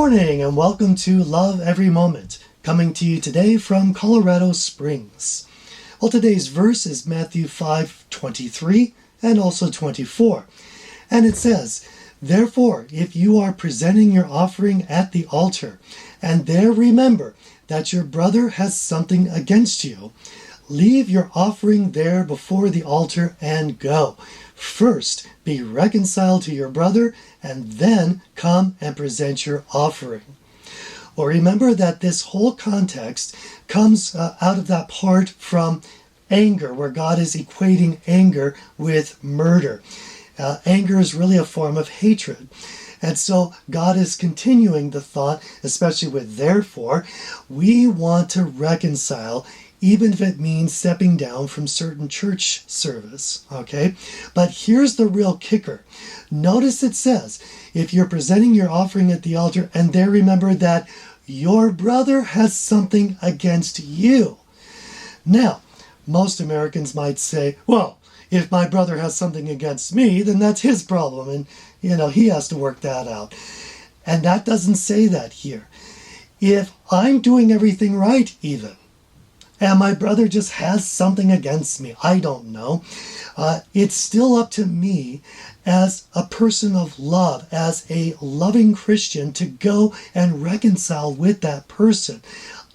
morning and welcome to Love Every Moment, coming to you today from Colorado Springs. Well, today's verse is Matthew 5:23 and also 24. And it says, "Therefore, if you are presenting your offering at the altar, and there remember that your brother has something against you, leave your offering there before the altar and go. First, be reconciled to your brother, and then come and present your offering." Well, remember that this whole context comes out of that part from anger, where God is equating anger with murder. Anger is really a form of hatred. And so God is continuing the thought, especially with therefore, we want to reconcile, even if it means stepping down from certain church service, okay? But here's the real kicker. Notice it says, if you're presenting your offering at the altar, and there remember that your brother has something against you. Now, most Americans might say, well, if my brother has something against me, then that's his problem, and he has to work that out. And that doesn't say that here. If I'm doing everything right even, and my brother just has something against me, I don't know, it's still up to me as a person of love, as a loving Christian, to go and reconcile with that person.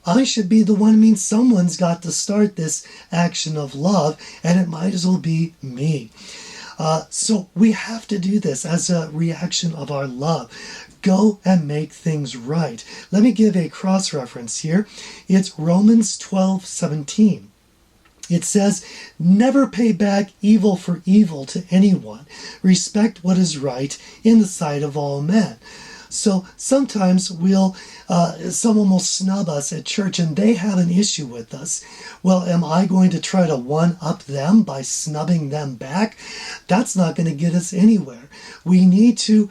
I should be the one. I mean, someone's got to start this action of love, and it might as well be me. So we have to do this as a reaction of our love. Go and make things right. Let me give a cross-reference here. It's Romans 12:17. It says, "Never pay back evil for evil to anyone. Respect what is right in the sight of all men." So sometimes someone will snub us at church and they have an issue with us. Well, am I going to try to one-up them by snubbing them back? That's not going to get us anywhere. We need to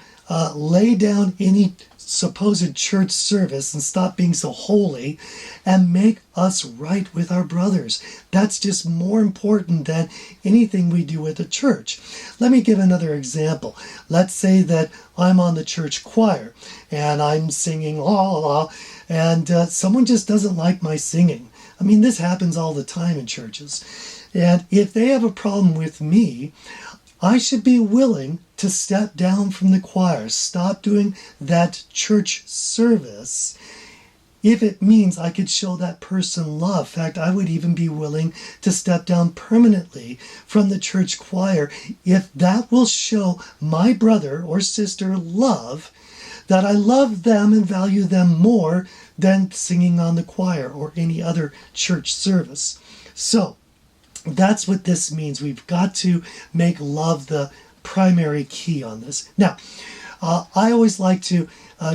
lay down any supposed church service and stop being so holy and make us right with our brothers. That's just more important than anything we do with the church. Let me give another example. Let's say that I'm on the church choir and I'm singing la la la, and someone just doesn't like my singing. I mean, this happens all the time in churches. And if they have a problem with me, I should be willing to step down from the choir, stop doing that church service, if it means I could show that person love. In fact, I would even be willing to step down permanently from the church choir if that will show my brother or sister love, that I love them and value them more than singing on the choir or any other church service. So, that's what this means. We've got to make love the primary key on this. Now, I always like to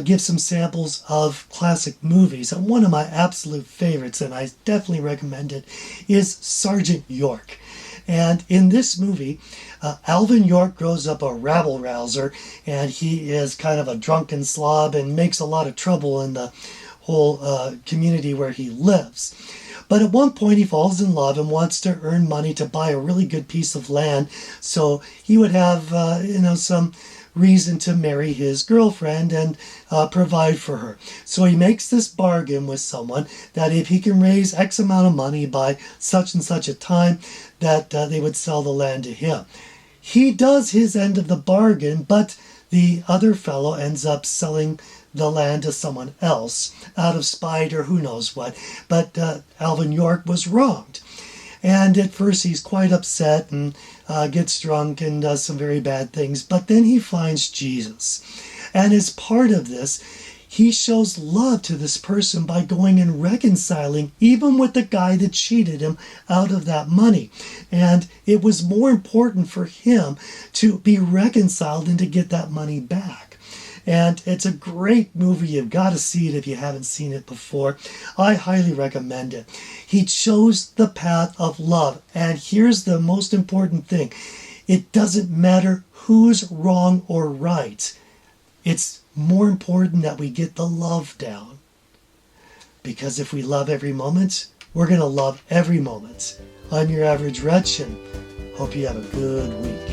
give some samples of classic movies. And one of my absolute favorites, and I definitely recommend it, is Sergeant York. And in this movie, Alvin York grows up a rabble-rouser, and he is kind of a drunken slob and makes a lot of trouble in the whole community where he lives. But at one point he falls in love and wants to earn money to buy a really good piece of land, so he would have some reason to marry his girlfriend and provide for her. So he makes this bargain with someone that if he can raise X amount of money by such and such a time, that they would sell the land to him. He does his end of the bargain, but the other fellow ends up selling the land to someone else out of spite or who knows what. But Alvin York was wronged. And at first he's quite upset and gets drunk and does some very bad things. But then he finds Jesus. And as part of this, he shows love to this person by going and reconciling, even with the guy that cheated him out of that money. And it was more important for him to be reconciled than to get that money back. And it's a great movie. You've got to see it if you haven't seen it before. I highly recommend it. He chose the path of love. And here's the most important thing. It doesn't matter who's wrong or right. It's more important that we get the love down. Because if we love every moment, we're going to love every moment. I'm your average wretch, and hope you have a good week.